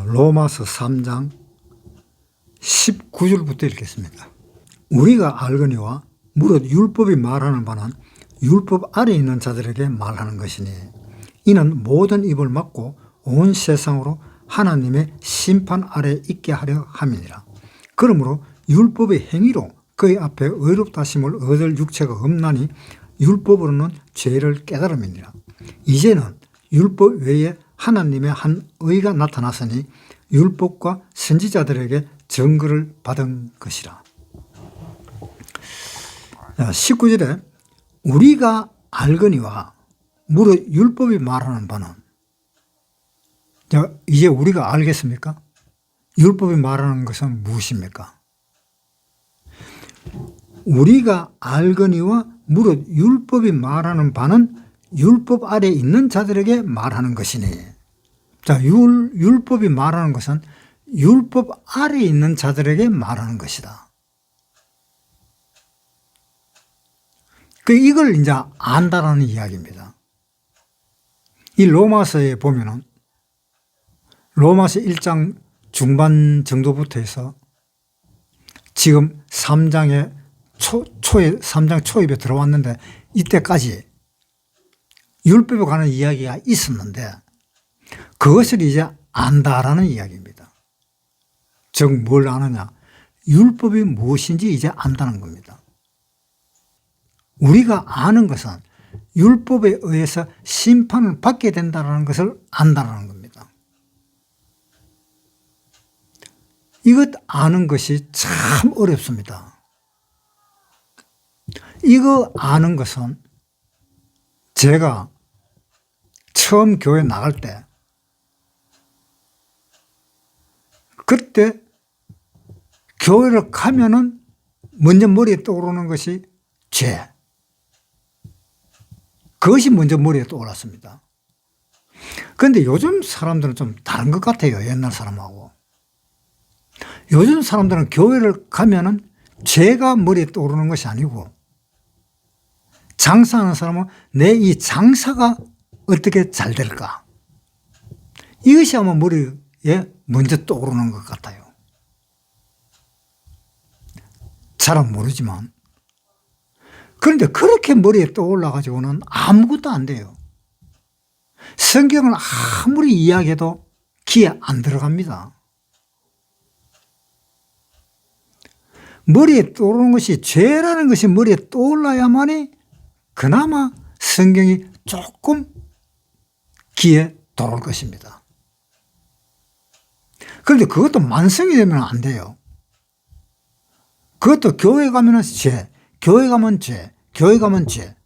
로마서 3장 19절부터 읽겠습니다. 우리가 알거니와 무릇 율법이 말하는 바는 율법 아래 있는 자들에게 말하는 것이니 이는 모든 입을 막고 온 세상으로 하나님의 심판 아래 있게 하려 함이니라. 그러므로 율법의 행위로 그의 앞에 의롭다 하심을 얻을 육체가 없나니 율법으로는 죄를 깨달음이니라. 이제는 율법 외에 하나님의 한 의가 나타났으니 율법과 선지자들에게 증거를 받은 것이라. 19절에 우리가 알거니와 무릇 율법이 말하는 바는, 이제 우리가 알겠습니까? 율법이 말하는 것은 무엇입니까? 우리가 알거니와 무릇 율법이 말하는 바는 율법 아래 있는 자들에게 말하는 것이니. 자, 율법이 말하는 것은 율법 아래 있는 자들에게 말하는 것이다. 이걸 이제 안다라는 이야기입니다. 이 로마서에 보면은 로마서 1장 중반 정도부터 해서 지금 3장의 3장 초입에 들어왔는데 이때까지 율법에 관한 이야기가 있었는데 그것을 이제 안다라는 이야기입니다. 즉 뭘 아느냐? 율법이 무엇인지 이제 안다는 겁니다. 우리가 아는 것은 율법에 의해서 심판을 받게 된다는 것을 안다는 겁니다. 이것 아는 것이 참 어렵습니다. 이거 아는 것은 제가 처음 교회 나갈 때 그때 교회를 가면은 먼저 머리에 떠오르는 것이 죄. 그것이 먼저 머리에 떠올랐습니다. 그런데 요즘 사람들은 좀 다른 것 같아요. 옛날 사람하고. 요즘 사람들은 교회를 가면은 죄가 머리에 떠오르는 것이 아니고 장사하는 사람은 내 이 장사가 어떻게 잘 될까? 이것이 아마 머리에 먼저 떠오르는 것 같아요. 잘은 모르지만. 그런데 그렇게 머리에 떠올라가지고는 아무것도 안 돼요. 성경을 아무리 이야기해도 귀에 안 들어갑니다. 머리에 떠오르는 것이 죄라는 것이 머리에 떠올라야만이 그나마 성경이 조금 귀에 들어올 것입니다. 그런데 그것도 만성이 되면 안 돼요. 그것도 교회 가면은 죄, 교회 가면 죄, 교회 가면 죄.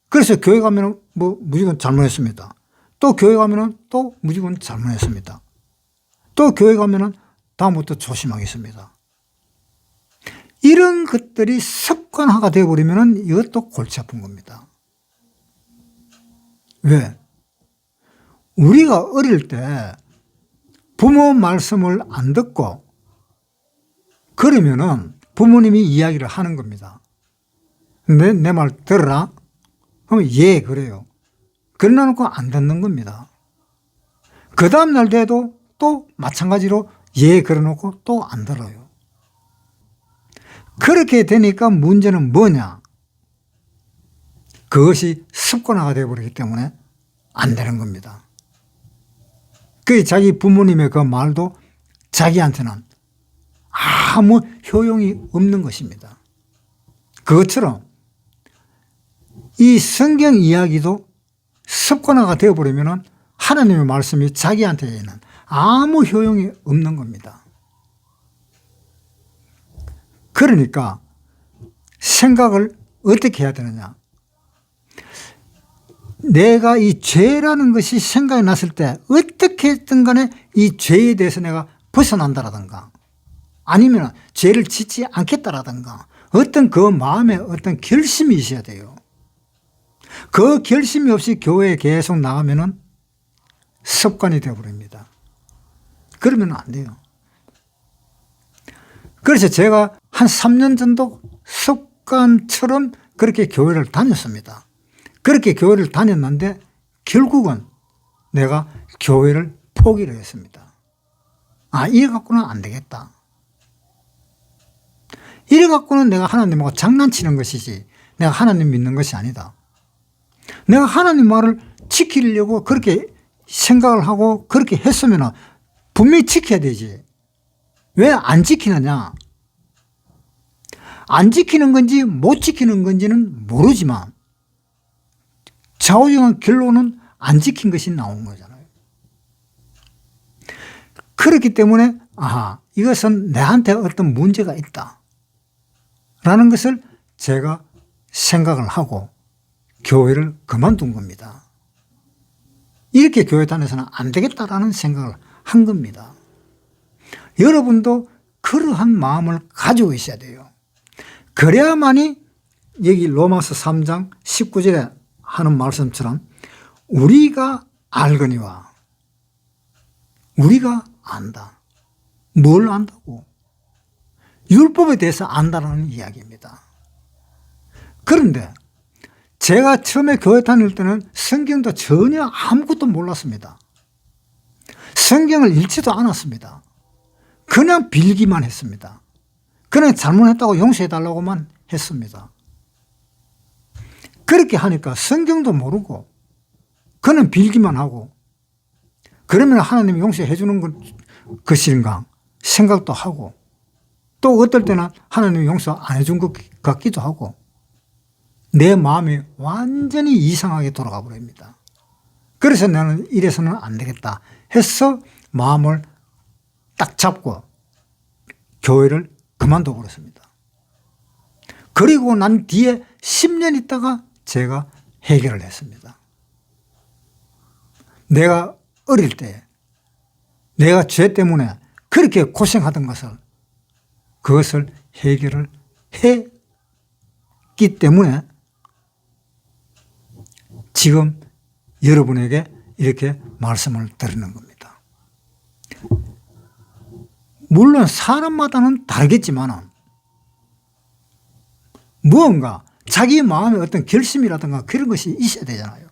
그래서 교회 가면은 무조건 잘못했습니다. 또 교회 가면은 또 무조건 잘못했습니다. 또 교회 가면은 다음부터 조심하겠습니다. 이런 것들이 습관화가 되어버리면은 이것도 골치 아픈 겁니다. 왜? 우리가 어릴 때 부모 말씀을 안 듣고 그러면은 부모님이 이야기를 하는 겁니다. 내 말 들어라? 그러면 예, 그래요. 그러나 놓고 안 듣는 겁니다. 그 다음날 돼도 또 마찬가지로 예, 그래 놓고 또 안 들어요. 그렇게 되니까 문제는 뭐냐? 그것이 습관화가 되어버리기 때문에 안 되는 겁니다. 그 자기 부모님의 그 말도 자기한테는 아무 효용이 없는 것입니다. 그것처럼 이 성경 이야기도 습관화가 되어버리면 하나님의 말씀이 자기한테는 아무 효용이 없는 겁니다. 그러니까 생각을 어떻게 해야 되느냐? 내가 이 죄라는 것이 생각이 났을 때 어떻게든 간에 이 죄에 대해서 내가 벗어난다라든가 아니면 죄를 짓지 않겠다라든가 어떤 그 마음에 어떤 결심이 있어야 돼요. 그 결심이 없이 교회에 계속 나가면은 습관이 되어버립니다. 그러면 안 돼요. 그래서 제가 한 3년 정도 습관처럼 그렇게 교회를 다녔습니다. 그렇게 교회를 다녔는데 결국은 내가 교회를 포기를 했습니다. 이래 갖고는 안 되겠다. 이래 갖고는 내가 하나님하고 장난치는 것이지 내가 하나님 믿는 것이 아니다. 내가 하나님 말을 지키려고 그렇게 생각을 하고 그렇게 했으면 분명히 지켜야 되지. 왜 안 지키느냐? 안 지키는 건지 못 지키는 건지는 모르지만 좌우정한 결론은 안 지킨 것이 나온 거잖아요. 그렇기 때문에 이것은 내한테 어떤 문제가 있다 라는 것을 제가 생각을 하고 교회를 그만둔 겁니다. 이렇게 교회 다녀서는 안 되겠다라는 생각을 한 겁니다. 여러분도 그러한 마음을 가지고 있어야 돼요. 그래야만이 여기 로마서 3장 19절에 하는 말씀처럼 우리가 알거니와 우리가 안다. 뭘 안다고? 율법에 대해서 안다라는 이야기입니다. 그런데 제가 처음에 교회 다닐 때는 성경도 전혀 아무것도 몰랐습니다. 성경을 읽지도 않았습니다. 그냥 빌기만 했습니다. 그냥 잘못했다고 용서해달라고만 했습니다. 그렇게 하니까 성경도 모르고 그냥 빌기만 하고 그러면 하나님이 용서해 주는 것인가 생각도 하고 또 어떨 때는 하나님이 용서 안 해준 것 같기도 하고 내 마음이 완전히 이상하게 돌아가 버립니다. 그래서 나는 이래서는 안 되겠다 해서 마음을 딱 잡고 교회를 그만둬 버렸습니다. 그리고 난 뒤에 10년 있다가 제가 해결을 했습니다. 내가 어릴 때 내가 죄 때문에 그렇게 고생하던 그것을 해결을 했기 때문에 지금 여러분에게 이렇게 말씀을 드리는 겁니다. 물론 사람마다는 다르겠지만 무언가 자기 마음에 어떤 결심이라든가 그런 것이 있어야 되잖아요.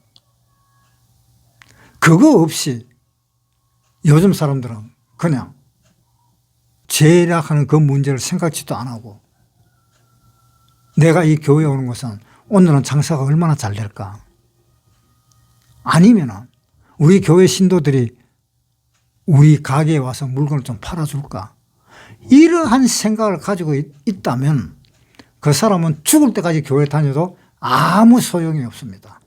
그거 없이 요즘 사람들은 그냥 죄라하는 그 문제를 생각지도 안 하고 내가 이 교회에 오는 것은 오늘은 장사가 얼마나 잘 될까? 아니면 우리 교회 신도들이 우리 가게에 와서 물건을 좀 팔아줄까? 이러한 생각을 가지고 있다면 그 사람은 죽을 때까지 교회 다녀도 아무 소용이 없습니다.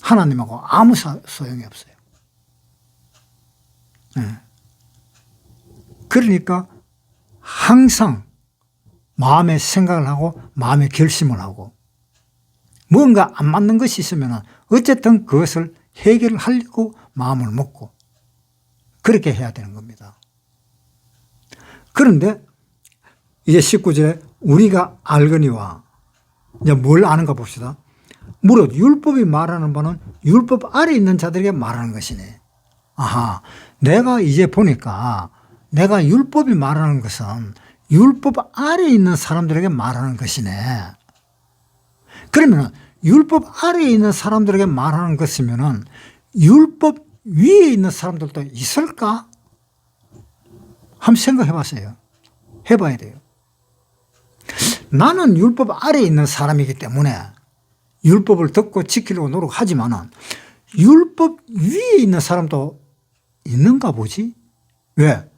하나님하고 아무 소용이 없어요. 네. 그러니까 항상 마음의 생각을 하고 마음의 결심을 하고 뭔가 안 맞는 것이 있으면 어쨌든 그것을 해결을 하려고 마음을 먹고 그렇게 해야 되는 겁니다. 그런데 이제 19절에 우리가 알거니와 이제 뭘 아는가 봅시다. 무릇 율법이 말하는 바는 율법 아래 있는 자들에게 말하는 것이네. 내가 이제 보니까 내가 율법이 말하는 것은 율법 아래 있는 사람들에게 말하는 것이네. 그러면 율법 아래에 있는 사람들에게 말하는 것이면 율법 위에 있는 사람들도 있을까? 한번 생각해 봤어요. 해봐야 돼요. 나는 율법 아래에 있는 사람이기 때문에 율법을 듣고 지키려고 노력하지만 율법 위에 있는 사람도 있는가 보지? 왜?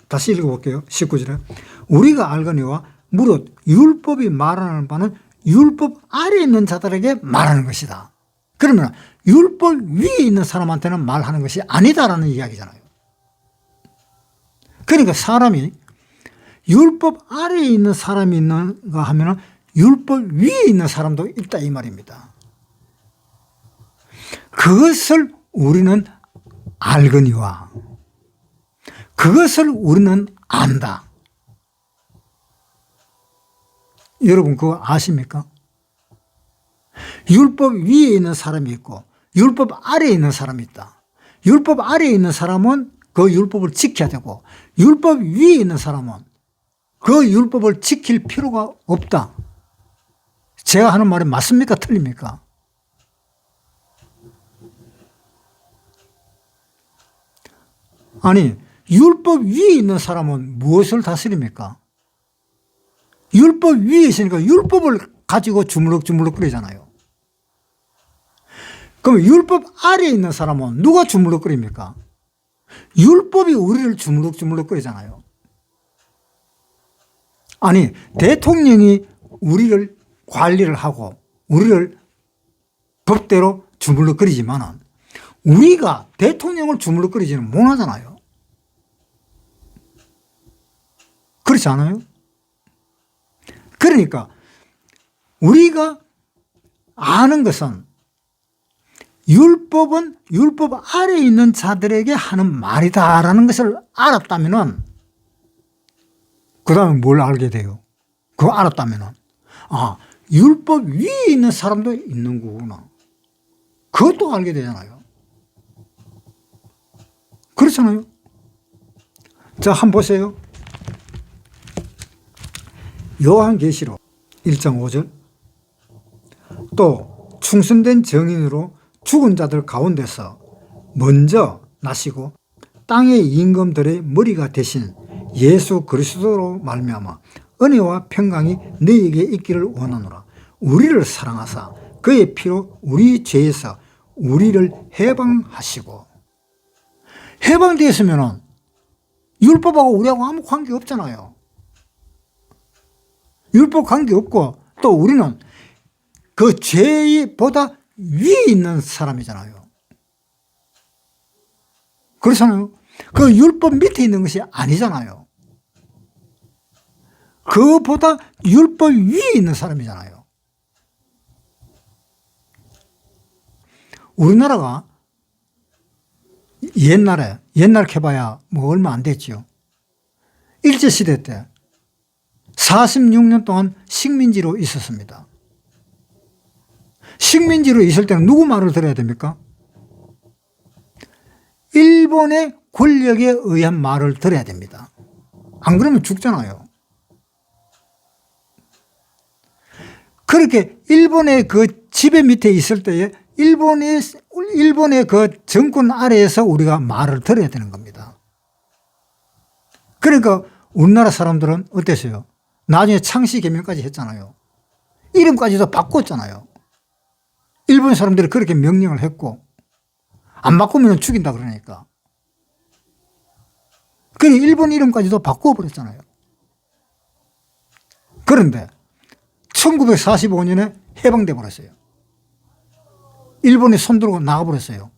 다시 읽어볼게요. 19절에 우리가 알거니와 무릇 율법이 말하는 바는 율법 아래에 있는 자들에게 말하는 것이다. 그러면 율법 위에 있는 사람한테는 말하는 것이 아니다라는 이야기잖아요. 그러니까 사람이 율법 아래에 있는 사람이 있는가 하면 율법 위에 있는 사람도 있다 이 말입니다. 그것을 우리는 알거니와 그것을 우리는 안다. 여러분 그거 아십니까? 율법 위에 있는 사람이 있고 율법 아래에 있는 사람이 있다. 율법 아래에 있는 사람은 그 율법을 지켜야 되고 율법 위에 있는 사람은 그 율법을 지킬 필요가 없다. 제가 하는 말이 맞습니까? 틀립니까? 아니 율법 위에 있는 사람은 무엇을 다스립니까? 율법 위에 있으니까 율법을 가지고 주물럭주물럭 거리잖아요. 그럼 율법 아래에 있는 사람은 누가 주물럭거립니까? 율법이 우리를 주물럭주물럭거리잖아요. 아니, 대통령이 우리를 관리를 하고 우리를 법대로 주물럭거리지만은 우리가 대통령을 주물럭거리지는 못하잖아요. 그렇지 않아요? 그러니까 우리가 아는 것은 율법은 율법 아래에 있는 자들에게 하는 말이다라는 것을 알았다면은 그 다음에 뭘 알게 돼요? 그거 알았다면은 아, 율법 위에 있는 사람도 있는 거구나. 그것도 알게 되잖아요. 그렇잖아요. 자, 한번 보세요. 요한계시록 1장 5절. 또 충성된 정인으로 죽은 자들 가운데서 먼저 나시고 땅의 임금들의 머리가 되신 예수 그리스도로 말미암아 은혜와 평강이 너희에게 있기를 원하노라. 우리를 사랑하사 그의 피로 우리 죄에서 우리를 해방하시고. 해방되었으면 율법하고 우리하고 아무 관계 없잖아요. 율법 관계 없고 또 우리는 그 죄보다 위에 있는 사람이잖아요. 그렇잖아요. 그 율법 밑에 있는 것이 아니잖아요. 그보다 율법 위에 있는 사람이잖아요. 우리나라가 옛날 해봐야 뭐 얼마 안 됐죠. 일제시대 때 46년 동안 식민지로 있었습니다. 식민지로 있을 때는 누구 말을 들어야 됩니까? 일본의 권력에 의한 말을 들어야 됩니다. 안 그러면 죽잖아요. 그렇게 일본의 그 지배 밑에 있을 때에 일본의 그 정권 아래에서 우리가 말을 들어야 되는 겁니다. 그러니까 우리나라 사람들은 어땠어요? 나중에 창씨개명까지 했잖아요. 이름까지도 바꿨잖아요. 일본 사람들이 그렇게 명령을 했고 안 바꾸면 죽인다 그러니까. 그래 일본 이름까지도 바꿔버렸잖아요. 그런데 1945년에 해방돼 버렸어요. 일본이 손들고 나가버렸어요.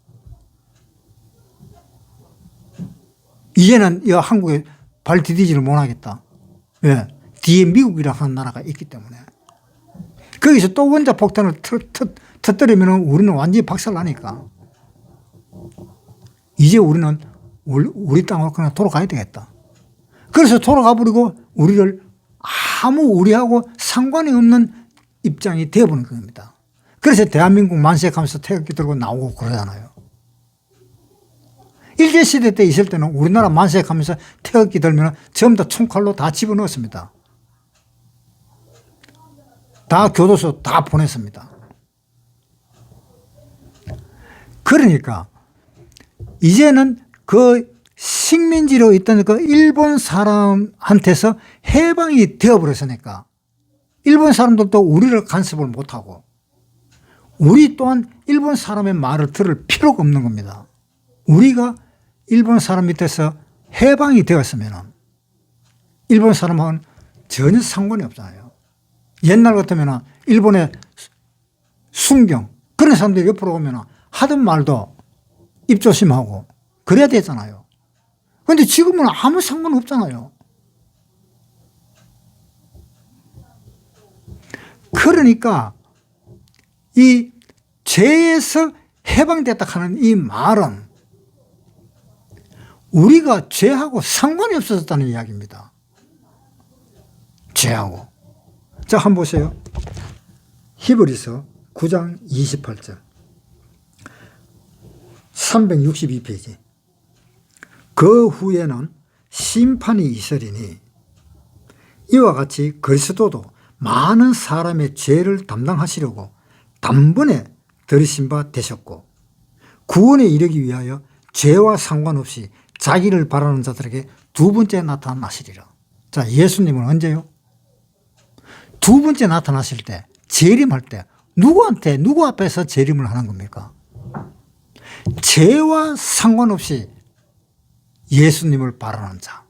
이제는 이 한국에 발 디디지를 못하겠다. 왜? 뒤에 미국이라는 나라가 있기 때문에. 거기서 또 원자 폭탄을 터뜨리면 우리는 완전히 박살나니까. 이제 우리는 우리 땅으로 그냥 돌아가야 되겠다. 그래서 돌아가 버리고 우리를 아무 우리하고 상관이 없는 입장이 되어버린 겁니다. 그래서 대한민국 만세하면서 태극기 들고 나오고 그러잖아요. 일제시대 때 있을 때는 우리나라 만세하면서 태극기 들면 전부 다 총칼로 다 집어넣었습니다. 다 교도소 다 보냈습니다. 그러니까 이제는 그 식민지로 있던 그 일본 사람한테서 해방이 되어버렸으니까 일본 사람들도 우리를 간섭을 못하고 우리 또한 일본 사람의 말을 들을 필요가 없는 겁니다. 우리가 일본 사람 밑에서 해방이 되었으면 일본 사람하고는 전혀 상관이 없잖아요. 옛날 같으면 일본의 순경 그런 사람들이 옆으로 오면 하던 말도 입조심하고 그래야 되잖아요. 그런데 지금은 아무 상관 없잖아요. 그러니까 이 죄에서 해방됐다 하는 이 말은 우리가 죄하고 상관이 없어졌다는 이야기입니다. 죄하고. 자, 한번 보세요. 히브리서 9장 28절 362페이지. 그 후에는 심판이 있으리니 이와 같이 그리스도도 많은 사람의 죄를 담당하시려고 단번에 들으신 바 되셨고 구원에 이르기 위하여 죄와 상관없이 자기를 바라는 자들에게 두 번째 나타나시리라. 자, 예수님은 언제요? 두 번째 나타나실 때, 재림할 때 누구한테, 누구 앞에서 재림을 하는 겁니까? 죄와 상관없이 예수님을 바라는 자.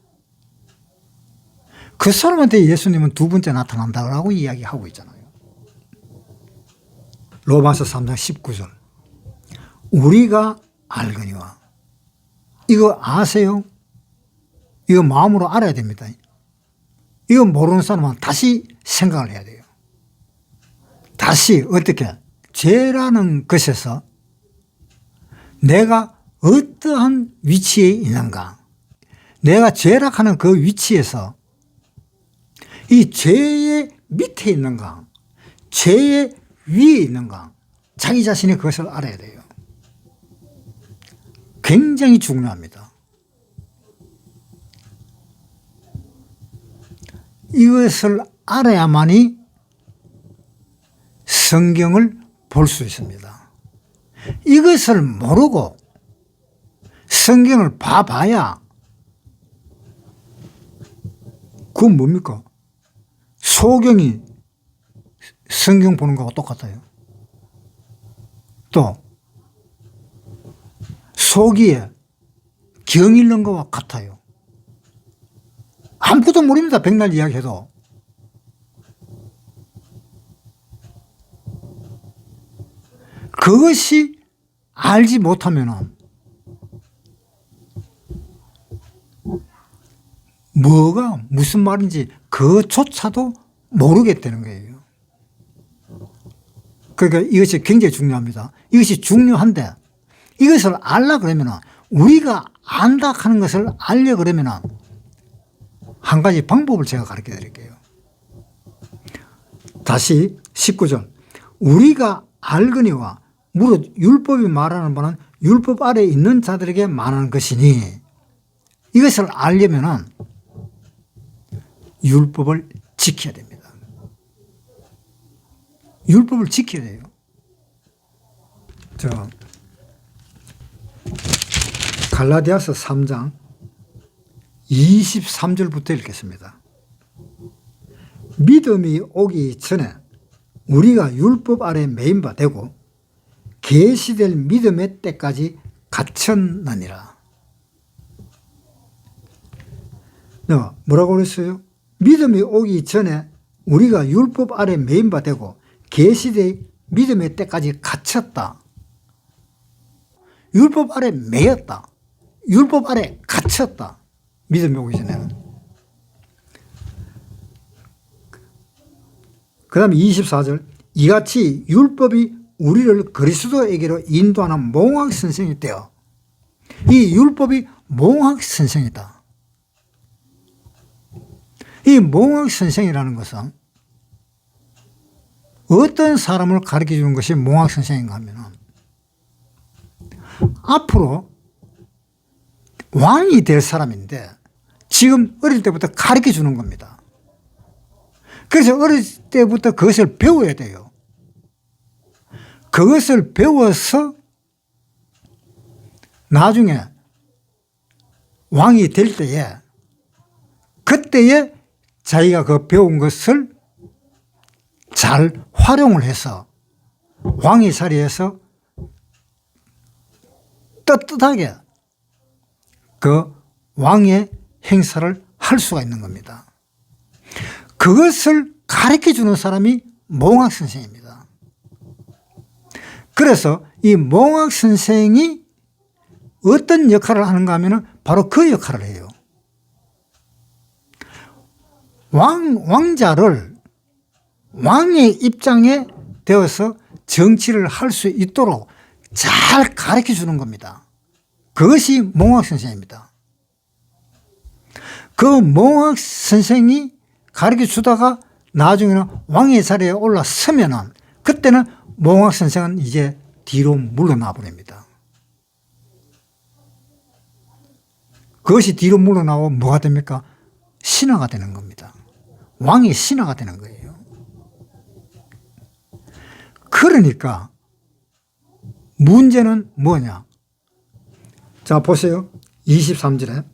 그 사람한테 예수님은 두 번째 나타난다고 이야기하고 있잖아요. 로마서 3장 19절. 우리가 알거니와. 이거 아세요? 이거 마음으로 알아야 됩니다. 이거 모르는 사람은 다시 생각을 해야 돼요. 다시 어떻게? 죄라는 것에서 내가 어떠한 위치에 있는가? 내가 죄락하는 그 위치에서 이 죄의 밑에 있는가? 죄의 위에 있는가? 자기 자신이 그것을 알아야 돼요. 굉장히 중요합니다. 이것을 알아야만이 성경을 볼 수 있습니다. 이것을 모르고 성경을 봐봐야 그건 뭡니까? 소경이 성경 보는 거하고 똑같아요. 또 소기에 경 읽는 거와 같아요. 아무것도 모릅니다. 백날 이야기해도. 그것이 알지 못하면 뭐가 무슨 말인지 그조차도 모르겠다는 거예요. 그러니까 이것이 굉장히 중요합니다. 이것이 중요한데 이것을 알라 그러면 우리가 안다 하는 것을 알려 그러면 한 가지 방법을 제가 가르쳐 드릴게요. 다시 19절. 우리가 알거니와 무릇 율법이 말하는 바는 율법 아래에 있는 자들에게 말하는 것이니 이것을 알려면 율법을 지켜야 됩니다. 율법을 지켜야 돼요. 갈라디아서 3장 23절부터 읽겠습니다. 믿음이 오기 전에 우리가 율법 아래 매인 바 되고 계시될 믿음의 때까지 갇혔느니라. 뭐라고 그랬어요? 믿음이 오기 전에 우리가 율법 아래 매인 바 되고 계시될 믿음의 때까지 갇혔다. 율법 아래 매였다. 율법 아래 갇혔다. 믿음이 오기 전에는. 그 다음에 24절. 이같이 율법이 우리를 그리스도에게로 인도하는 몽학 선생이 되어. 이 율법이 몽학 선생이다. 이 몽학 선생이라는 것은 어떤 사람을 가르쳐 주는 것이 몽학 선생인가 하면 앞으로 왕이 될 사람인데 지금 어릴 때부터 가르쳐 주는 겁니다. 그래서 어릴 때부터 그것을 배워야 돼요. 그것을 배워서 나중에 왕이 될 때에 그때에 자기가 그 배운 것을 잘 활용을 해서 왕의 자리에서 떳떳하게 그 왕의 행사를 할 수가 있는 겁니다. 그것을 가르쳐 주는 사람이 몽학 선생입니다. 그래서 이 몽학 선생이 어떤 역할을 하는가 하면 바로 그 역할을 해요. 왕자를 왕의 입장에 되어서 정치를 할 수 있도록 잘 가르쳐 주는 겁니다. 그것이 몽학 선생입니다. 그 몽학 선생이 가르쳐 주다가 나중에는 왕의 자리에 올라서면은 그때는 몽학 선생은 이제 뒤로 물러나 버립니다. 그것이 뒤로 물러나고 뭐가 됩니까? 신하가 되는 겁니다. 왕이 신하가 되는 거예요. 그러니까 문제는 뭐냐? 자, 보세요. 23절에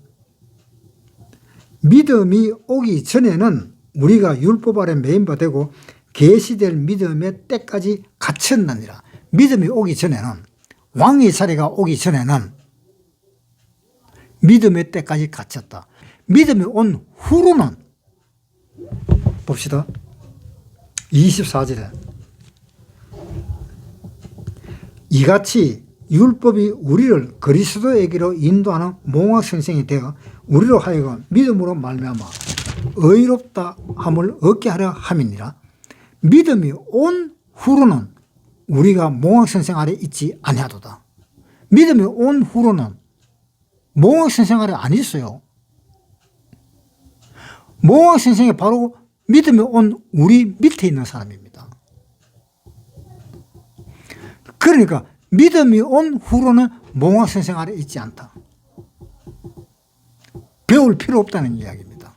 믿음이 오기 전에는 우리가 율법 아래 매인바 되고 계시될 믿음의 때까지 갇혔느니라. 믿음이 오기 전에는, 왕의 자리가 오기 전에는 믿음의 때까지 갇혔다. 믿음이 온 후로는 봅시다. 24절에 이같이 율법이 우리를 그리스도에게로 인도하는 몽학선생이 되어 우리로 하여금 믿음으로 말미암아 의롭다 함을 얻게 하려 함이니라. 믿음이 온 후로는 우리가 몽학선생 아래 있지 아니하도다. 믿음이 온 후로는 몽학선생 아래 안 있어요. 몽학선생이 바로 믿음이 온 우리 밑에 있는 사람입니다. 그러니까 믿음이 온 후로는 몽학선생 아래 있지 않다. 배울 필요 없다는 이야기입니다.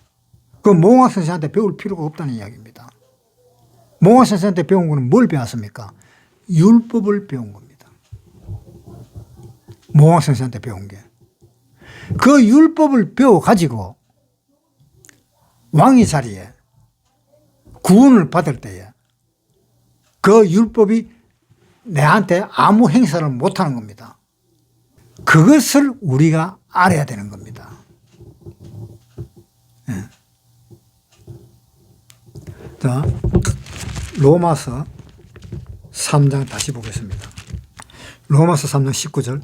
그 몽학선생한테 배울 필요가 없다는 이야기입니다. 몽학선생한테 배운 거는 뭘 배웠습니까? 율법을 배운 겁니다. 몽학선생한테 배운 게. 그 율법을 배워가지고 왕의 자리에 구원을 받을 때에 그 율법이 내한테 아무 행사를 못하는 겁니다. 그것을 우리가 알아야 되는 겁니다. 네. 자, 로마서 3장 다시 보겠습니다. 로마서 3장 19절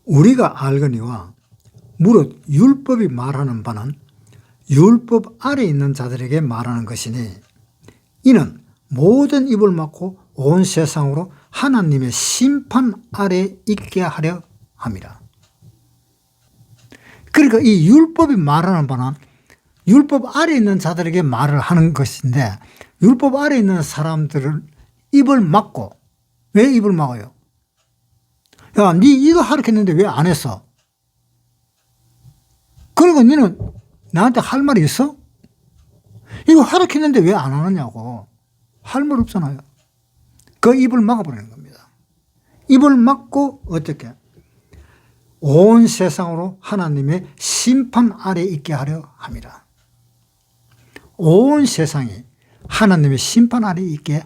우리가 알거니와 무릇 율법이 말하는 바는 율법 아래 있는 자들에게 말하는 것이니 이는 모든 입을 막고 온 세상으로 하나님의 심판 아래 있게 하려 함이라. 그러니까 이 율법이 말하는 바는 율법 아래 있는 자들에게 말을 하는 것인데 율법 아래 있는 사람들은 입을 막고, 왜 입을 막아요? 야, 니 이거 하라했는데 왜 안 했어? 그러니까 니는 나한테 할 말이 있어? 이거 하라했는데 왜 안 하느냐고. 할 말 없잖아요. 그 입을 막아버리는 겁니다. 입을 막고 어떻게? 온 세상으로 하나님의 심판 아래 있게 하려 함이라. 온 세상이 하나님의 심판 아래 있게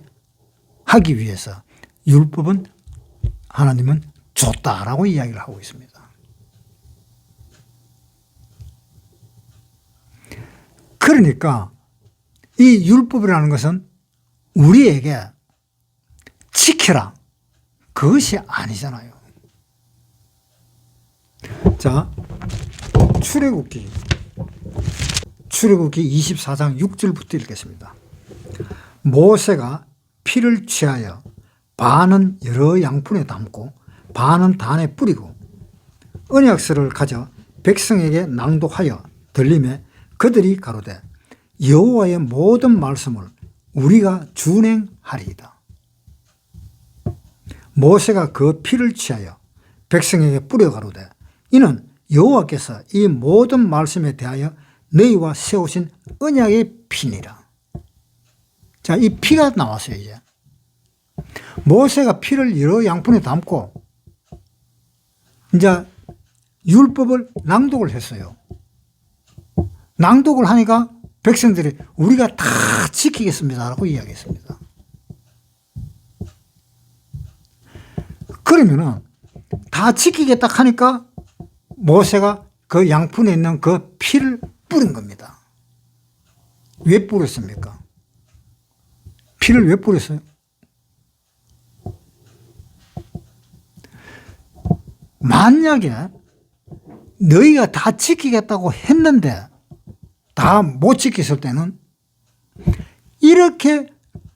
하기 위해서 율법은 하나님은 줬다라고 이야기를 하고 있습니다. 그러니까 이 율법이라는 것은 우리에게 지켜라 그것이 아니잖아요. 자, 출애굽기 24장 6절부터 읽겠습니다. 모세가 피를 취하여 반은 여러 양푼에 담고 반은 단에 뿌리고 언약서를 가져 백성에게 낭독하여 들리매 그들이 가로되 여호와의 모든 말씀을 우리가 준행하리이다. 모세가 그 피를 취하여 백성에게 뿌려 가로되 이는 여호와께서 이 모든 말씀에 대하여 너희와 세우신 언약의 피니라. 자, 이 피가 나왔어요. 이제 모세가 피를 여러 양푼에 담고 이제 율법을 낭독을 했어요. 낭독을 하니까 백성들이 우리가 다 지키겠습니다 라고 이야기했습니다. 그러면은 다 지키겠다 하니까 모세가 그 양푼에 있는 그 피를 뿌린 겁니다. 왜 뿌렸습니까? 피를 왜 뿌렸어요? 만약에 너희가 다 지키겠다고 했는데 다 못 지켰을 때는 이렇게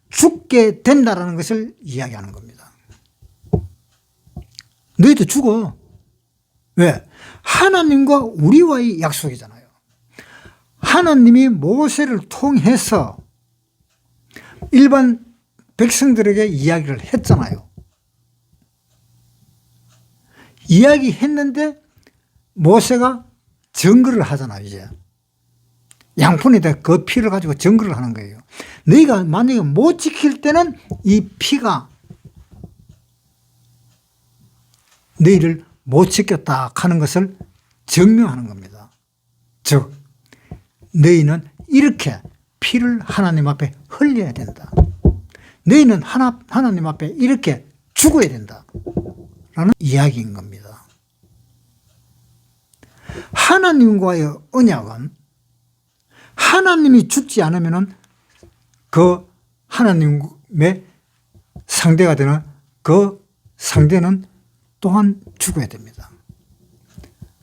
죽게 된다는 것을 이야기하는 겁니다. 너희도 죽어. 왜? 하나님과 우리와의 약속이잖아요. 하나님이 모세를 통해서 일반 백성들에게 이야기를 했잖아요. 이야기했는데 모세가 증거를 하잖아요. 이제 양푼에다 그 피를 가지고 증거를 하는 거예요. 너희가 만약에 못 지킬 때는 이 피가 너희를 못 지켰다 하는 것을 증명하는 겁니다. 즉 너희는 이렇게 피를 하나님 앞에 흘려야 된다. 너희는 하나님 앞에 이렇게 죽어야 된다 라는 이야기인 겁니다. 하나님과의 언약은 하나님이 죽지 않으면 그 하나님의 상대가 되는 그 상대는 또한 죽어야 됩니다.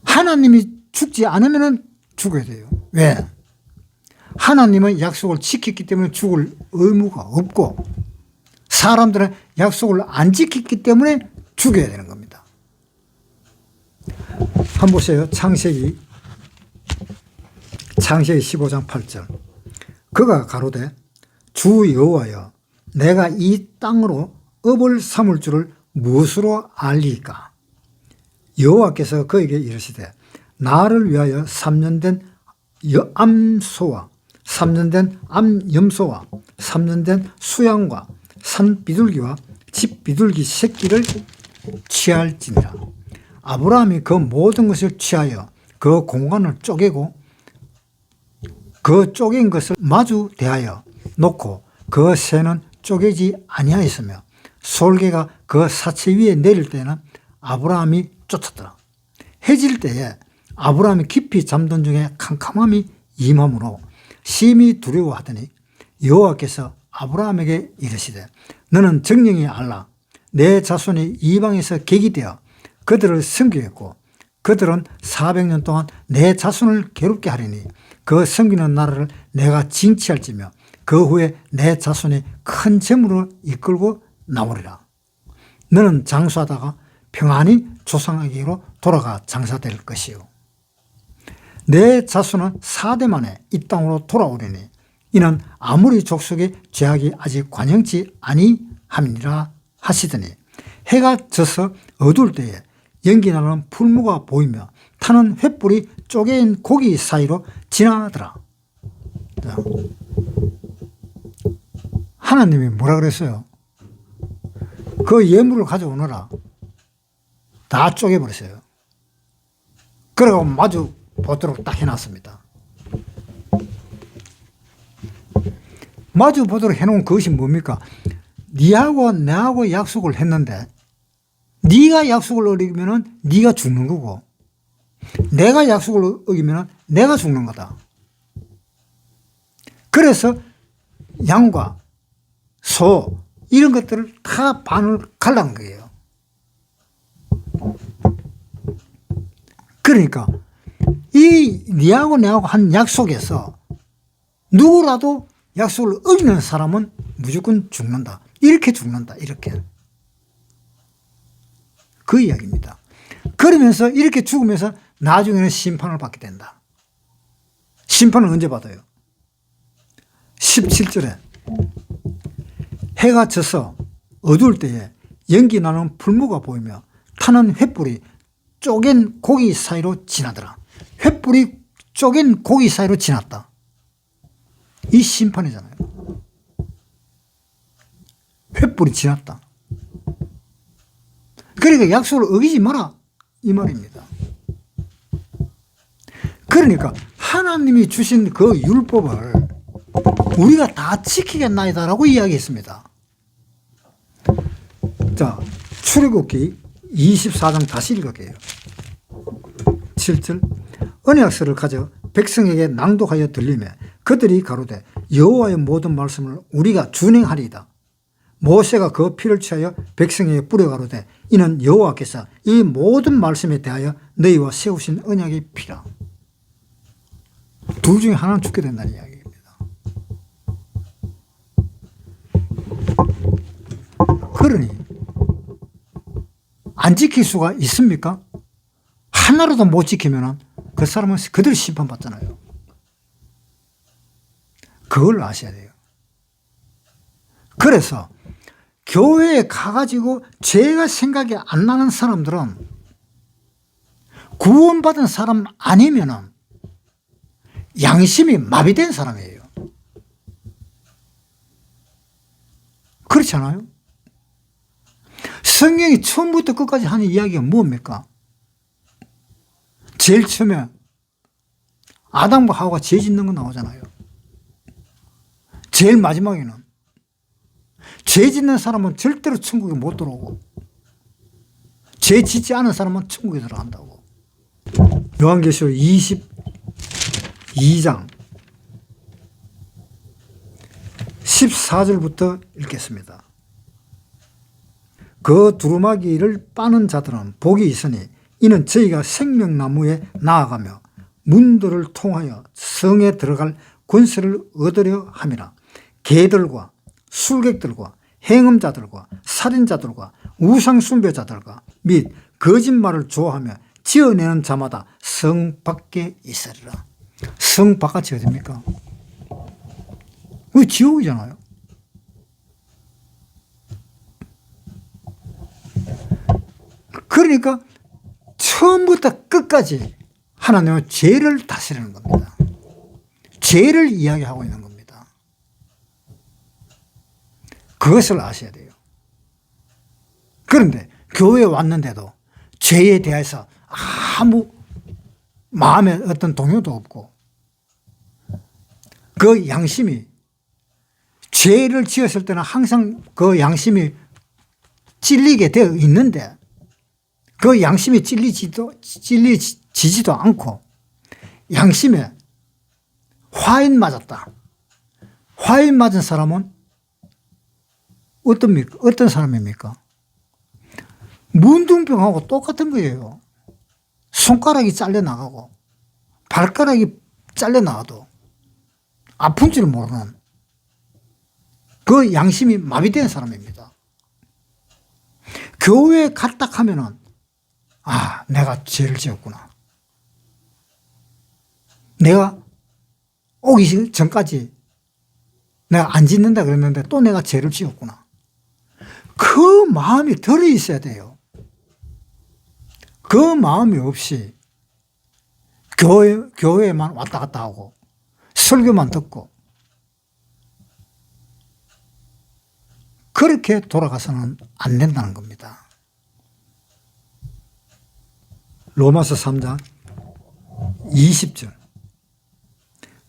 하나님이 죽지 않으면 죽어야 돼요. 왜? 하나님은 약속을 지켰기 때문에 죽을 의무가 없고 사람들은 약속을 안 지켰기 때문에 죽여야 되는 겁니다. 한번 보세요. 창세기 15장 8절. 그가 가로되 주 여호와여 내가 이 땅으로 업을 삼을 줄을 무엇으로 알리까? 여호와께서 그에게 이르시되 나를 위하여 3년 된 암소와 3년 된 암염소와 3년 된 수양과 산 비둘기와 집 비둘기 새끼를 취할지니라. 아브라함이 그 모든 것을 취하여 그 공간을 쪼개고 그 쪼갠 것을 마주 대하여 놓고 그 새는 쪼개지 아니하였으며 솔개가 그 사체 위에 내릴 때는 아브라함이 쫓았더라. 해질 때에 아브라함이 깊이 잠든 중에 캄캄함이 임함으로 심히 두려워하더니 여호와께서 아브라함에게 이르시되 너는 정령이 알라. 내 자손이 이방에서 객이 되어 그들을 섬기겠고 그들은 400년 동안 내 자손을 괴롭게 하리니 그 섬기는 나라를 내가 징치할지며 그 후에 내 자손이 큰 재물을 이끌고 나오리라. 너는 장수하다가 평안히 조상에게로 돌아가 장사될 것이요. 내 자손은 4대 만에 이 땅으로 돌아오리니 이는 아무리 족속의 죄악이 아직 관영치 아니함이니라 하시더니 해가 져서 어두울 때에 연기나는 풀무가 보이며 타는 횃불이 쪼개인 고기 사이로 지나더라. 하나님이 뭐라 그랬어요? 그 예물을 가져오너라. 다 쪼개버렸어요. 그래서 마주 보도록 딱 해놨습니다. 마주 보도록 해놓은 그것이 뭡니까? 니하고 나하고 약속을 했는데 네가 약속을 어기면 네가 죽는 거고 내가 약속을 어기면 내가 죽는 거다. 그래서 양과 소 이런 것들을 다 반을 갈라는 거예요. 그러니까 이 니하고 내하고 한 약속에서 누구라도 약속을 어기는 사람은 무조건 죽는다. 이렇게 죽는다. 이렇게. 그 이야기입니다. 그러면서 이렇게 죽으면서 나중에는 심판을 받게 된다. 심판을 언제 받아요? 17절에 해가 져서 어두울 때에 연기 나는 풀무가 보이며 타는 횃불이 쪼갠 고기 사이로 지나더라. 횃불이 쪼갠 고기 사이로 지났다. 이 심판이잖아요. 횃불이 지났다. 그러니까 약속을 어기지 마라 이 말입니다. 그러니까 하나님이 주신 그 율법을 우리가 다 지키겠나이다라고 이야기했습니다. 자, 출애굽기 24장 다시 읽을게요. 7절 언약서를 가져 백성에게 낭독하여 들리며 그들이 가로되 여호와의 모든 말씀을 우리가 준행하리이다. 모세가 그 피를 취하여 백성에게 뿌려 가로되 이는 여호와께서 이 모든 말씀에 대하여 너희와 세우신 언약의 피라. 둘 중에 하나는 죽게 된다는 이야기입니다. 그러니 안 지킬 수가 있습니까? 하나라도 못 지키면 그 사람은 그대로 심판받잖아요. 그걸 아셔야 돼요. 그래서 교회에 가가지고 죄가 생각이 안 나는 사람들은 구원받은 사람 아니면 양심이 마비된 사람이에요. 그렇지 않아요? 성경이 처음부터 끝까지 하는 이야기가 뭡니까? 제일 처음에 아담과 하와가 죄 짓는 거 나오잖아요. 제일 마지막에는 죄 짓는 사람은 절대로 천국에 못 들어오고 죄 짓지 않은 사람은 천국에 들어간다고. 요한계시록 22장 14절부터 읽겠습니다. 그 두루마기를 빠는 자들은 복이 있으니 이는 저희가 생명나무에 나아가며 문들을 통하여 성에 들어갈 권세를 얻으려 함이라. 개들과 술객들과 행음자들과 살인자들과 우상숭배자들과 및 거짓말을 좋아하며 지어내는 자마다 성 밖에 있으리라. 성 바깥이 어딥니까? 그게 지옥이잖아요. 그러니까 처음부터 끝까지 하나님은 죄를 다스리는 겁니다. 죄를 이야기하고 있는 겁니다. 그것을 아셔야 돼요. 그런데 교회에 왔는데도 죄에 대해서 아무 마음에 어떤 동요도 없고 그 양심이 죄를 지었을 때는 항상 그 양심이 찔리게 되어 있는데 그 양심이 찔리지도 않고 양심에 화인 맞았다. 화인 맞은 사람은 어떤 사람입니까? 문둥병하고 똑같은 거예요. 손가락이 잘려나가고 발가락이 잘려나가도 아픈 줄 모르는 그 양심이 마비된 사람입니다. 교회에 갔다 하면은 아, 내가 죄를 지었구나. 내가 오기 전까지 내가 안 짓는다 그랬는데 또 내가 죄를 지었구나. 그 마음이 들어있어야 돼요. 그 마음이 없이 교회에만 왔다 갔다 하고 설교만 듣고 그렇게 돌아가서는 안 된다는 겁니다. 로마서 3장 20절.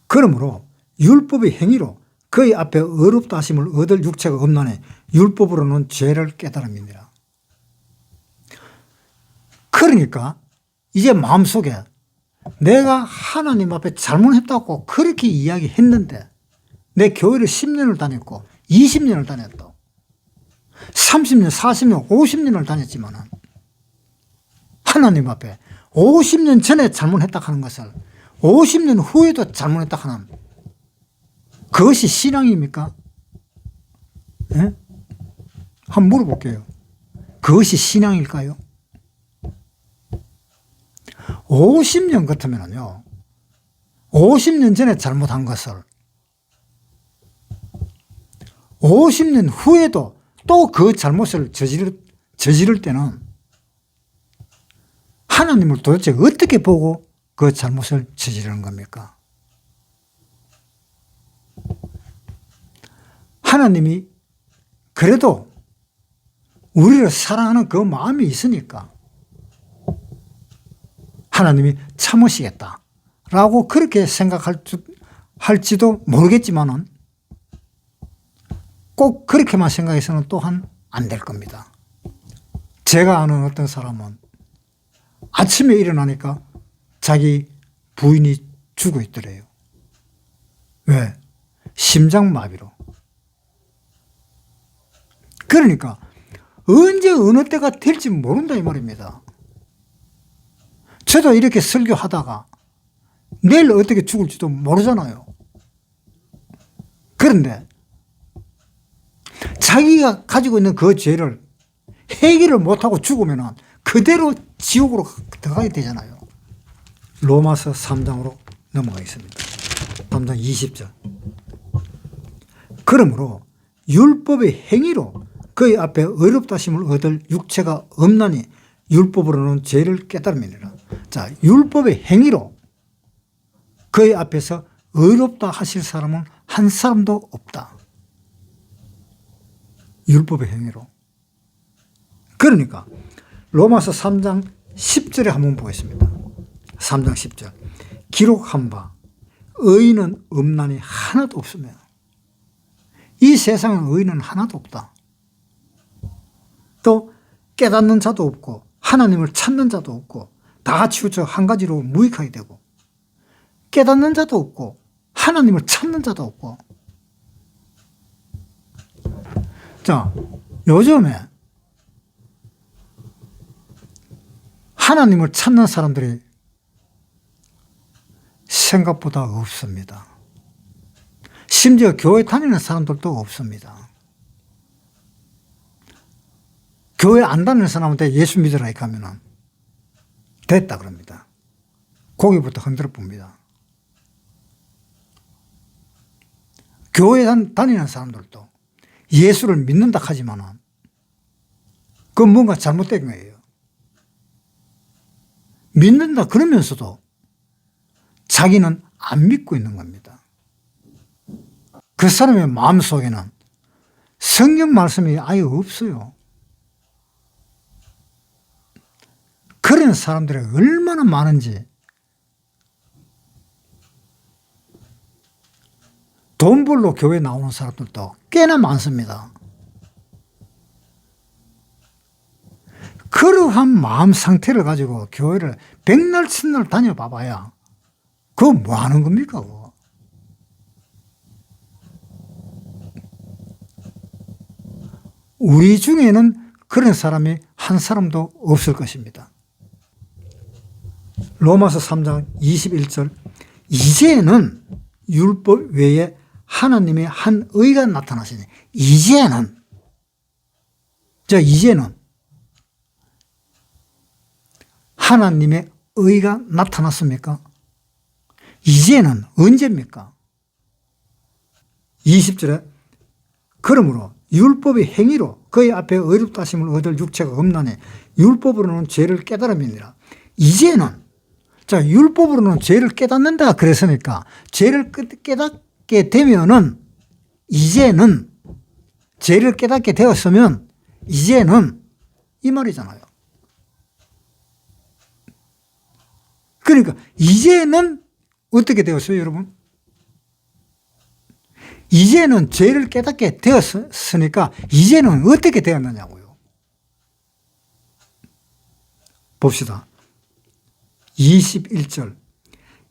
그러므로 율법의 행위로 그의 앞에 의롭다 하심을 얻을 육체가 없나니 율법으로는 죄를 깨달음이니라. 그러니까 이제 마음속에 내가 하나님 앞에 잘못했다고 그렇게 이야기했는데 내 교회를 10년을 다녔고 20년을 다녔다. 30년, 40년, 50년을 다녔지만 하나님 앞에 50년 전에 잘못했다 하는 것을 50년 후에도 잘못했다 하는 그것이 신앙입니까? 예? 한번 물어볼게요. 그것이 신앙일까요? 50년 같으면요, 50년 전에 잘못한 것을 50년 후에도 또 그 잘못을 저지를 때는 하나님을 도대체 어떻게 보고 그 잘못을 저지르는 겁니까? 하나님이 그래도 우리를 사랑하는 그 마음이 있으니까 하나님이 참으시겠다라고 그렇게 생각할지도 모르겠지만은 꼭 그렇게만 생각해서는 또한 안 될 겁니다. 제가 아는 어떤 사람은 아침에 일어나니까 자기 부인이 죽어 있더래요. 왜? 심장마비로. 그러니까 언제 어느 때가 될지 모른다 이 말입니다. 저도 이렇게 설교하다가 내일 어떻게 죽을지도 모르잖아요. 그런데 자기가 가지고 있는 그 죄를 해결을 못하고 죽으면 그대로 지옥으로 들어가게 되잖아요. 로마서 3장으로 넘어가겠습니다. 3장 20절. 그러므로 율법의 행위로 그의 앞에 의롭다 하심을 얻을 육체가 없나니 율법으로는 죄를 깨달음이니라. 자, 율법의 행위로 그의 앞에서 의롭다 하실 사람은 한 사람도 없다. 율법의 행위로. 그러니까 로마서 3장 10절에 한번 보겠습니다. 3장 10절. 기록한 바 의인은 없나니 하나도 없으며. 이 세상에 의인은 하나도 없다. 또 깨닫는 자도 없고 하나님을 찾는 자도 없고 다 같이 한 가지로 무익하게 되고 깨닫는 자도 없고 하나님을 찾는 자도 없고. 자, 요즘에 하나님을 찾는 사람들이 생각보다 없습니다. 심지어 교회 다니는 사람들도 없습니다. 교회 안 다니는 사람한테 예수 믿으라 이렇게 하면 됐다 그럽니다. 고개부터 흔들어 봅니다. 교회 다니는 사람들도 예수를 믿는다 하지만은 그건 뭔가 잘못된 거예요. 믿는다 그러면서도 자기는 안 믿고 있는 겁니다. 그 사람의 마음속에는 성경 말씀이 아예 없어요. 그런 사람들이 얼마나 많은지. 돈 벌러 교회 나오는 사람들도 꽤나 많습니다. 그러한 마음 상태를 가지고 교회를 백날 첫날 다녀봐봐야 그거 뭐 하는 겁니까? 그거? 우리 중에는 그런 사람이 한 사람도 없을 것입니다. 로마서 3장 21절. 이제는 율법 외에 하나님의 한 의가 나타나시니. 이제는 하나님의 의가 나타났습니까? 이제는 언제입니까? 20절에 그러므로 율법의 행위로 그의 앞에 의롭다 하심을 얻을 육체가 없나니 율법으로는 죄를 깨달음이니라. 이제는, 자, 율법으로는 죄를 깨닫는다 그랬으니까 죄를 깨닫게 되면은, 이제는 죄를 깨닫게 되었으면 이제는 이 말이잖아요. 그러니까 이제는 어떻게 되었어요, 여러분? 이제는 죄를 깨닫게 되었으니까 이제는 어떻게 되었느냐고요. 봅시다. 21절.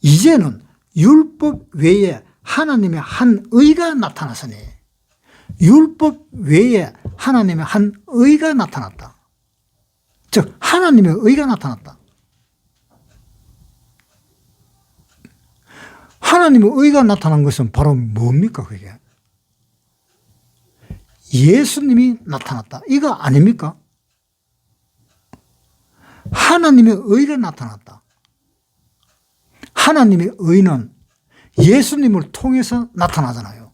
이제는 율법 외에 하나님의 한 의가 나타났으니. 율법 외에 하나님의 한 의가 나타났다. 즉 하나님의 의가 나타났다. 하나님의 의가 나타난 것은 바로 뭡니까? 그게 예수님이 나타났다 이거 아닙니까? 하나님의 의가 나타났다. 하나님의 의는 예수님을 통해서 나타나잖아요.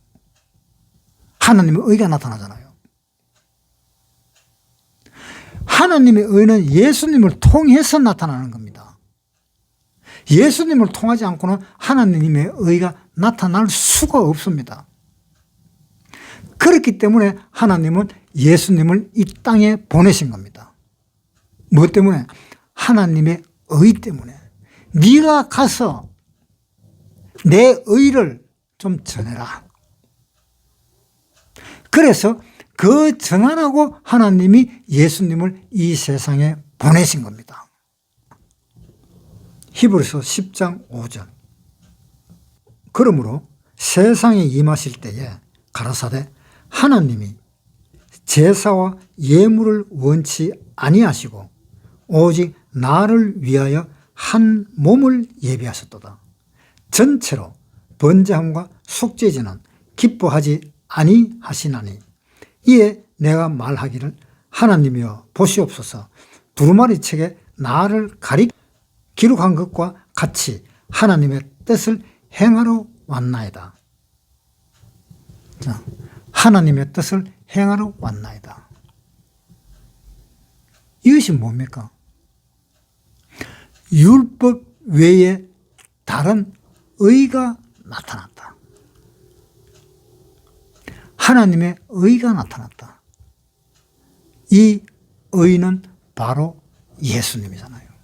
하나님의 의가 나타나잖아요. 하나님의 의는 예수님을 통해서 나타나는 겁니다. 예수님을 통하지 않고는 하나님의 의가 나타날 수가 없습니다. 그렇기 때문에 하나님은 예수님을 이 땅에 보내신 겁니다. 뭐 때문에? 하나님의 의 때문에. 네가 가서 내 의를 좀 전해라. 그래서 그 전하라고 하나님이 예수님을 이 세상에 보내신 겁니다. 히브리서 10장 5절. 그러므로 세상에 임하실 때에 가라사대 하나님이 제사와 예물을 원치 아니하시고 오직 나를 위하여 한 몸을 예비하셨도다. 전체로 번제함과 속죄제는 기뻐하지 아니하시나니 이에 내가 말하기를 하나님이여 보시옵소서 두루마리 책에 나를 기록한 것과 같이 하나님의 뜻을 행하러 왔나이다. 자, 하나님의 뜻을 행하러 왔나이다. 이것이 뭡니까? 율법 외에 다른 의가 나타났다. 하나님의 의가 나타났다. 이 의는 바로 예수님이잖아요.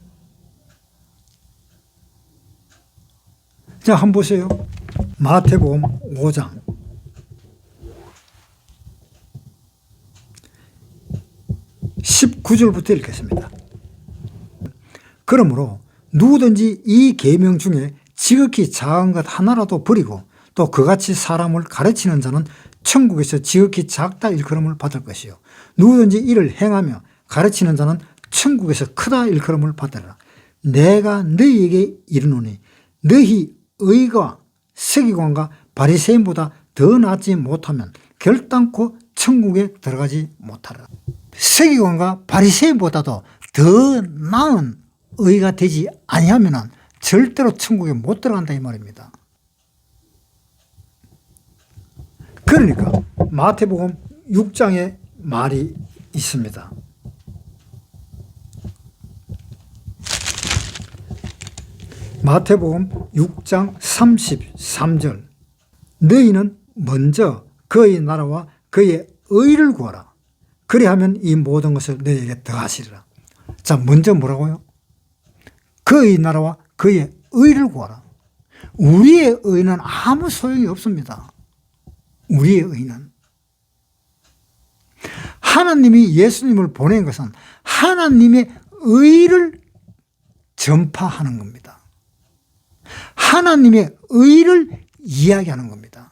자, 한번 보세요. 마태복음 5장 19절부터 읽겠습니다. 그러므로 누구든지 이 계명 중에 지극히 작은 것 하나라도 버리고 또 그같이 사람을 가르치는 자는 천국에서 지극히 작다 일컬음을 받을 것이요 누구든지 이를 행하며 가르치는 자는 천국에서 크다 일컬음을 받으리라. 내가 너희에게 이르노니 너희 의가 서기관과 바리새인보다 더 낫지 못하면 결단코 천국에 들어가지 못하리라. 서기관과 바리새인보다도 더 나은 의가 되지 아니하면 절대로 천국에 못 들어간다 이 말입니다. 그러니까 마태복음 6장에 말이 있습니다. 마태복음 6장 33절 너희는 먼저 그의 나라와 그의 의를 구하라. 그리하면 이 모든 것을 너희에게 더하시리라. 자, 먼저 뭐라고요? 그의 나라와 그의 의를 구하라. 우리의 의는 아무 소용이 없습니다. 우리의 의는. 하나님이 예수님을 보낸 것은 하나님의 의를 전파하는 겁니다. 하나님의 의를 이야기하는 겁니다.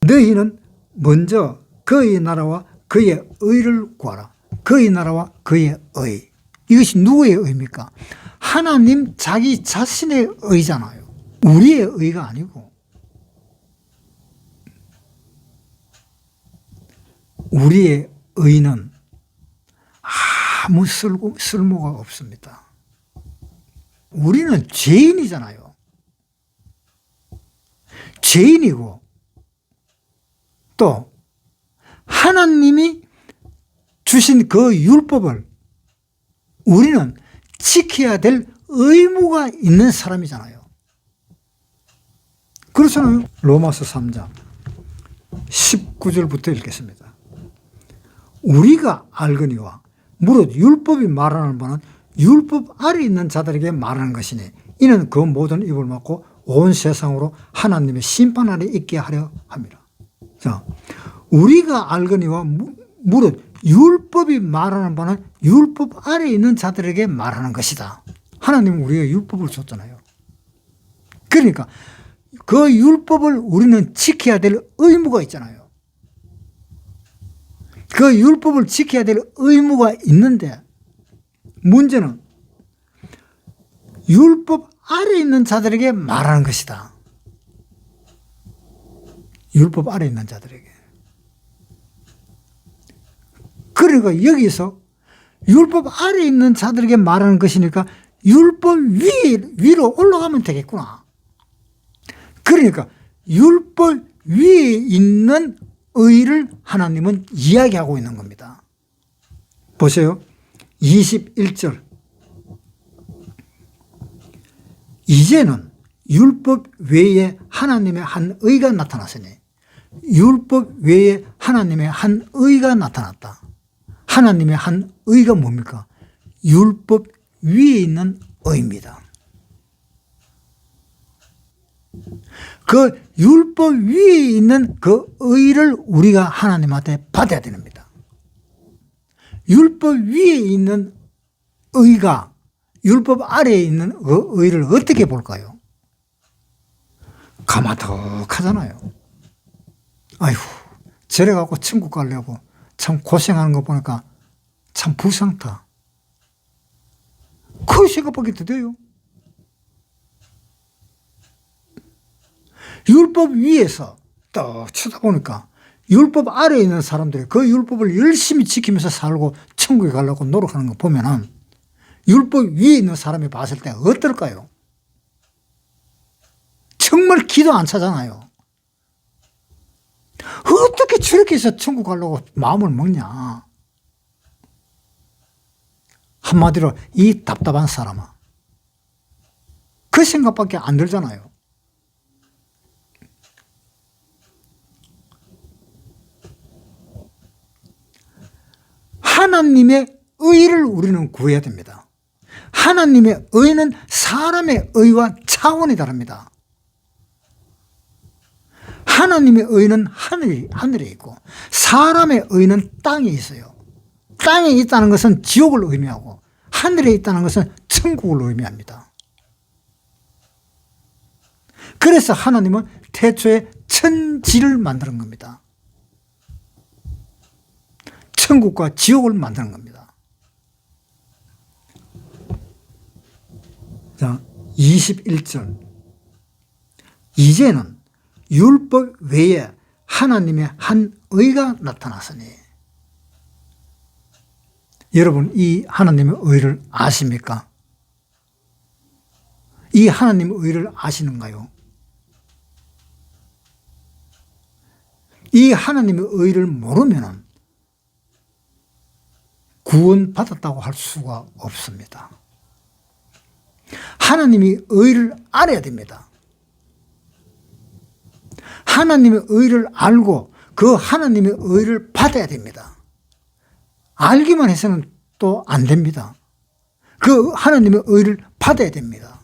너희는 먼저 그의 나라와 그의 의를 구하라. 그의 나라와 그의 의. 이것이 누구의 의입니까? 하나님 자기 자신의 의잖아요. 우리의 의가 아니고. 우리의 의는 아무 쓸모가 없습니다. 우리는 죄인이잖아요. 죄인이고 또 하나님이 주신 그 율법을 우리는 지켜야 될 의무가 있는 사람이잖아요. 그렇잖아요. 로마서 3장 19절부터 읽겠습니다. 우리가 알거니와 무릇 율법이 말하는 바는 율법 아래 있는 자들에게 말하는 것이니 이는 그 모든 입을 막고 온 세상으로 하나님의 심판 아래 있게 하려 함이라. 자, 우리가 알거니와 무릇 율법이 말하는 바는 율법 아래 있는 자들에게 말하는 것이다. 하나님은 우리가 율법을 줬잖아요. 그러니까 그 율법을 우리는 지켜야 될 의무가 있잖아요. 그 율법을 지켜야 될 의무가 있는데 문제는 율법 아래 있는 자들에게 말하는 것이다. 율법 아래 있는 자들에게. 그러니까 여기서 율법 아래 있는 자들에게 말하는 것이니까 율법 위로 올라가면 되겠구나. 그러니까 율법 위에 있는 의를 하나님은 이야기하고 있는 겁니다. 보세요. 21절. 이제는 율법 외에 하나님의 한 의가 나타났으니 율법 외에 하나님의 한 의가 나타났다. 하나님의 한 의가 뭡니까? 율법 위에 있는 의입니다. 그 율법 위에 있는 그 의를 우리가 하나님한테 받아야 됩니다. 율법 위에 있는 의가 율법 아래에 있는 그 의를 어떻게 볼까요? 가마덕하잖아요. 아이고, 저래 갖고 천국 가려고 참 고생하는 거 보니까 참 불쌍하다. 그 생각밖에 더 돼요. 율법 위에서 딱 쳐다보니까 율법 아래에 있는 사람들이 그 율법을 열심히 지키면서 살고 천국에 가려고 노력하는 거 보면은 율법 위에 있는 사람이 봤을 때 어떨까요? 정말 기도 안 차잖아요. 어떻게 저렇게 해서 천국 가려고 마음을 먹냐. 한마디로 이 답답한 사람아. 그 생각밖에 안 들잖아요. 하나님의 의를 우리는 구해야 됩니다. 하나님의 의는 사람의 의와 차원이 다릅니다. 하나님의 의는 하늘에 있고 사람의 의는 땅에 있어요. 땅에 있다는 것은 지옥을 의미하고 하늘에 있다는 것은 천국을 의미합니다. 그래서 하나님은 태초에 천지를 만드는 겁니다. 천국과 지옥을 만드는 겁니다. 자, 21절. 이제는 율법 외에 하나님의 한 의가 나타났으니. 여러분, 이 하나님의 의를 아십니까? 이 하나님의 의를 아시는가요? 이 하나님의 의를 모르면 구원받았다고 할 수가 없습니다. 하나님의 의를 알아야 됩니다. 하나님의 의를 알고 그 하나님의 의를 받아야 됩니다. 알기만 해서는 또 안 됩니다. 그 하나님의 의를 받아야 됩니다.